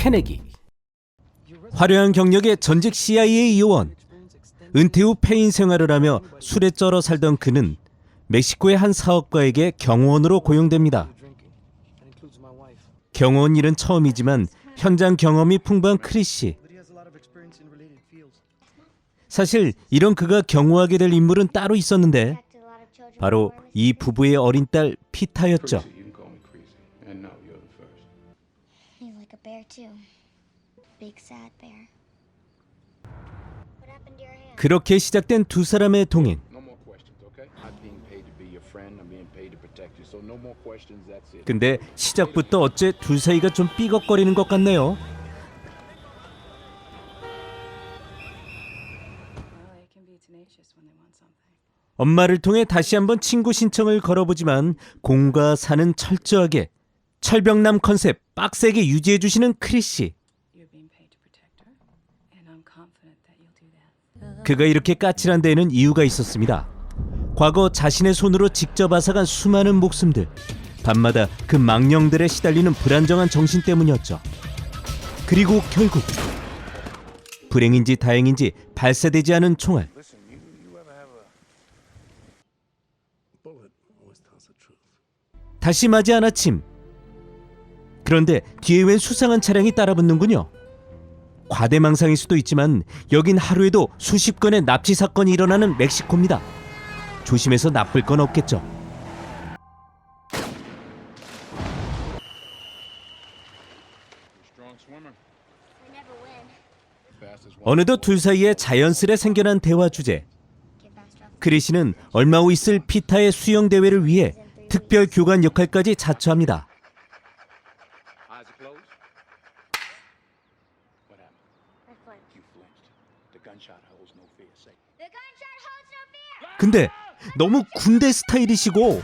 케네디. 화려한 경력의 전직 CIA 요원. 은퇴 후 폐인 생활을 하며 술에 쩔어 살던 그는 멕시코의 한 사업가에게 경호원으로 고용됩니다. 경호원 일은 처음이지만 현장 경험이 풍부한 크리시. 사실 이런 그가 경호하게 될 인물은 따로 있었는데 바로 이 부부의 어린 딸 피타였죠. 그렇게 시작된 두 사람의 동행. 근데 시작부터 어째 둘 사이가 좀 삐걱거리는 것 같네요. 엄마를 통해 다시 한번 친구 신청을 걸어보지만 공과 사는 철저하게 철벽남 컨셉 빡세게 유지해주시는 크리시. 그가 이렇게 까칠한 데에는 이유가 있었습니다. 과거 자신의 손으로 직접 앗아간 수많은 목숨들, 밤마다 그 망령들에 시달리는 불안정한 정신 때문이었죠. 그리고 결국 불행인지 다행인지 발사되지 않은 총알. 다시 맞이한 아침. 그런데 뒤에 웬 수상한 차량이 따라붙는군요. 과대망상일 수도 있지만 여긴 하루에도 수십 건의 납치 사건이 일어나는 멕시코입니다. 조심해서 나쁠 건 없겠죠. 어느덧 둘 사이에 자연스레 생겨난 대화 주제. 크리시는 얼마 후 있을 피타의 수영 대회를 위해 특별 교관 역할까지 자처합니다. 근데 너무 군대 스타일이시고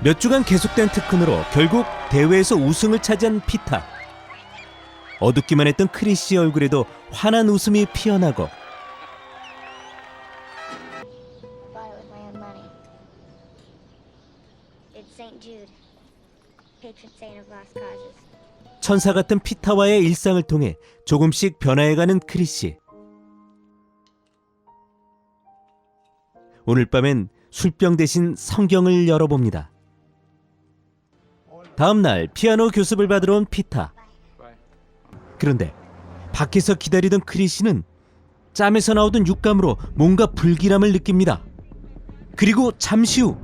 몇 주간 계속된 특훈으로 결국 대회에서 우승을 차지한 피타. 어둡기만 했던 크리시의 얼굴에도 환한 웃음이 피어나고 천사 같은 피타와의 일상을 통해 조금씩 변화해가는 크리시. 오늘 밤엔 술병 대신 성경을 열어봅니다. 다음 날 피아노 교습을 받으러 온 피타. 그런데 밖에서 기다리던 크리시는 짬에서 나오던 육감으로 뭔가 불길함을 느낍니다. 그리고 잠시 후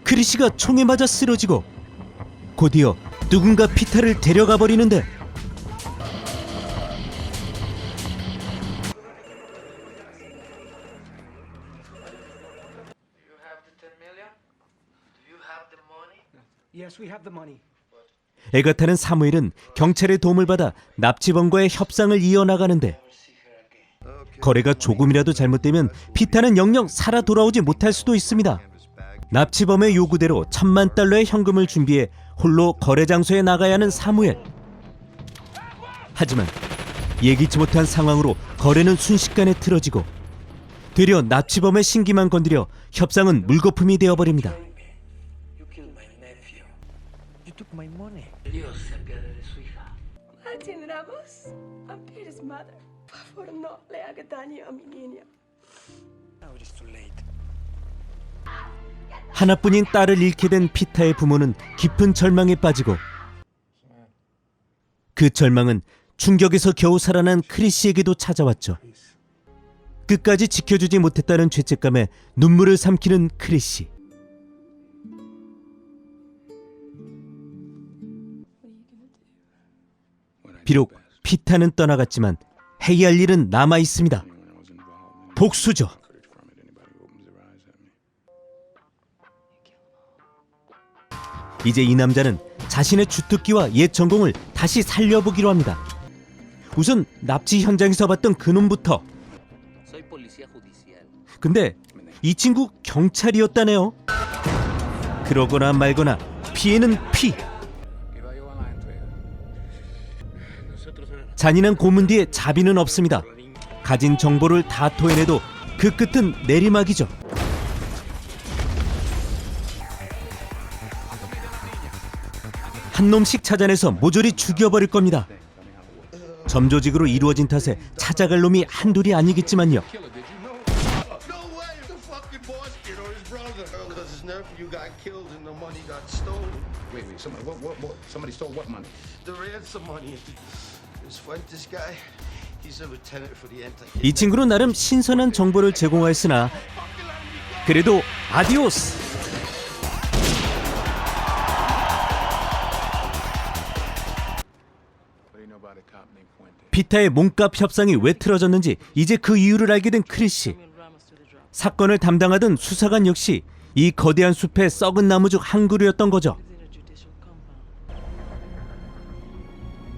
크리시가 총에 맞아 쓰러지고 곧이어 누군가 피타를 데려가 버리는데 애가 타는 사무엘은 경찰의 도움을 받아 납치범과의 협상을 이어나가는데 거래가 조금이라도 잘못되면 피타는 영영 살아 돌아오지 못할 수도 있습니다. 납치범의 요구대로 $10,000,000의 현금을 준비해 홀로 거래 장소에 나가야 하는 사무엘. 하지만 예기치 못한 상황으로 거래는 순식간에 틀어지고 되려 납치범의 신기만 건드려 협상은 물거품이 되어버립니다. 하나뿐인 딸을 잃게 된 피타의 부모는 깊은 절망에 빠지고 그 절망은 충격에서 겨우 살아난 크리시에게도 찾아왔죠. 끝까지 지켜주지 못했다는 죄책감에 눈물을 삼키는 크리시. 비록 피타는 떠나갔지만 해야 할 일은 남아 있습니다. 복수죠. 이제 이 남자는 자신의 주특기와 옛 전공을 다시 살려보기로 합니다. 우선 납치 현장에서 봤던 그놈부터. 근데 이 친구 경찰이었다네요. 그러거나 말거나 피해는 피. 잔인한 고문 뒤에 자비는 없습니다. 가진 정보를 다 토해내도 그 끝은 내리막이죠. 한 놈씩 찾아내서 모조리 죽여버릴 겁니다. 점조직으로 이루어진 탓에 찾아갈 놈이 한둘이 아니겠지만요. 이 친구는 나름 신선한 정보를 제공하였으나 그래도 아디오스! 피타의 몸값 협상이 왜 틀어졌는지 이제 그 이유를 알게 된 크리시. 사건을 담당하던 수사관 역시 이 거대한 숲의 썩은 나무 중 한 그루였던 거죠.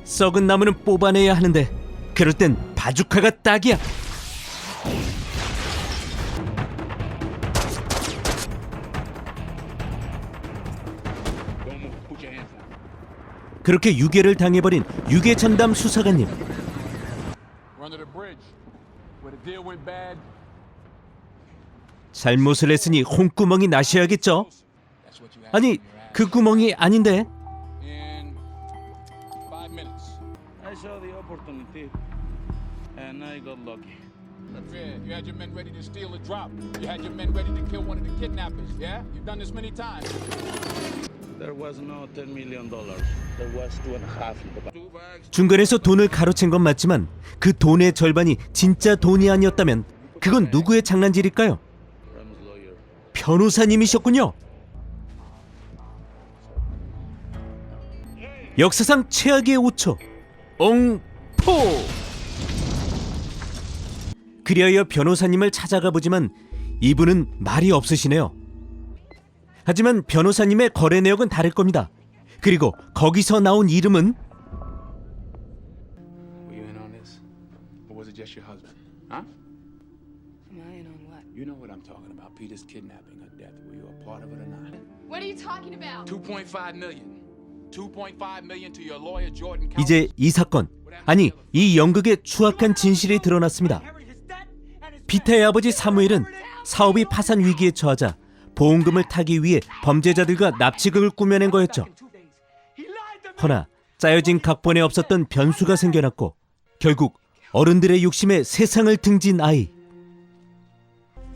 썩은 나무는 뽑아내야 하는데 그럴 땐 바주카가 딱이야. 그렇게 유괴를 당해버린 유괴 전담 수사관님. 잘못을 했으니 홍구멍이 나셔야겠죠? 아니, 그 구멍이 아닌데. You had your men ready to steal a drop. You had your men ready to kill one of the kidnappers. Yeah? You've done this many times. There was no $10 million. There was 2.5. 중간에서 돈을 가로챈 건 맞지만 그 돈의 절반이 진짜 돈이 아니었다면 그건 누구의 장난질일까요? 변호사님이셨군요. 역사상 최악의 5초. 옹포! 그리하여 변호사님을 찾아가 보지만 이분은 말이 없으시네요. 하지만 변호사님의 거래 내역은 다를 겁니다. 그리고 거기서 나온 이름은 Were you in on this? Or was it just your husband? Huh? Am I in on what? You know what I'm talking about. Peter's kidnapping her death. Were you a part of it or not? What are you talking about? 2.5 million. 2.5 million to your lawyer Jordan County. 이제 이 사건, 아니 이 연극의 추악한 진실이 드러났습니다. 피터의 아버지 사무엘은 사업이 파산 위기에 처하자 보험금을 타기 위해 범죄자들과 납치극을 꾸며낸 거였죠. 허나 짜여진 각본에 없었던 변수가 생겨났고 결국 어른들의 욕심에 세상을 등진 아이.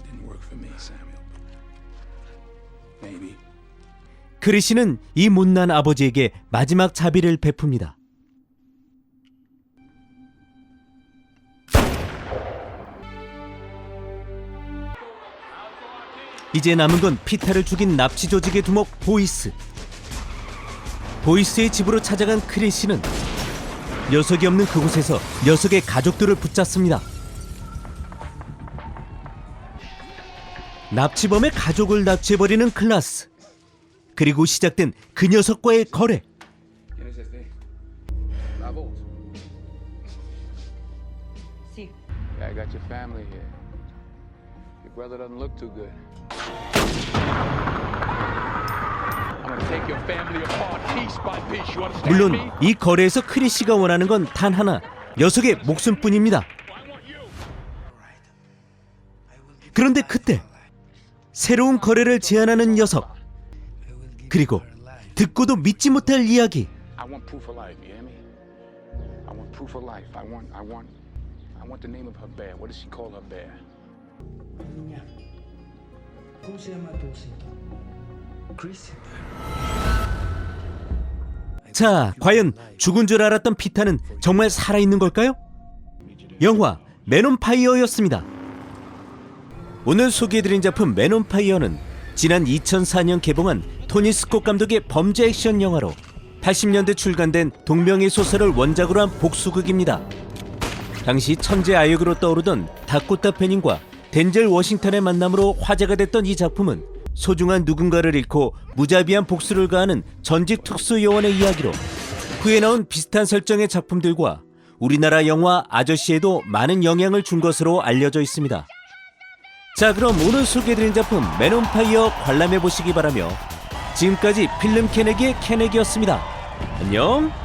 Didn't work for me, Samuel. Maybe. 크리시는 이 못난 아버지에게 마지막 자비를 베풉니다. 이제 남은 건 피타를 죽인 납치 조직의 두목 보이스. 보이스의 집으로 찾아간 크리시는 녀석이 없는 그곳에서 녀석의 가족들을 붙잡습니다. 납치범의 가족을 납치해버리는 클라스. 그리고 시작된 그 녀석과의 거래. ¿Quién es este? La voz. Sí. Yeah, I got your family here. Your brother doesn't look too good. I'm gonna take your family apart piece by piece. You understand 물론 me? 이 거래에서 크리시가 원하는 건 단 하나, 녀석의 목숨뿐입니다. 그런데 그때 새로운 거래를 제안하는 녀석. 그리고 듣고도 믿지 못할 이야기. I want proof of life. You hear me? I want proof of life. I want the name of her bear. What does she call her bear? Niña, ¿cómo se llama tu osito? Chris. 자, 과연 죽은 줄 알았던 피타는 정말 살아있는 걸까요? 영화 맨 온 파이어였습니다. 오늘 소개해드린 작품 맨 온 파이어는 지난 2004년 개봉한 토니 스콧 감독의 범죄 액션 영화로 80년대 출간된 동명의 소설을 원작으로 한 복수극입니다. 당시 천재 아역으로 떠오르던 다코타 패닝과 덴젤 워싱턴의 만남으로 화제가 됐던 이 작품은 소중한 누군가를 잃고 무자비한 복수를 가하는 전직 특수요원의 이야기로 후에 나온 비슷한 설정의 작품들과 우리나라 영화 아저씨에도 많은 영향을 준 것으로 알려져 있습니다. 자, 그럼 오늘 소개해드린 작품 맨 온 파이어 관람해 보시기 바라며 지금까지 필름 캐내기의 캐내기였습니다. 안녕.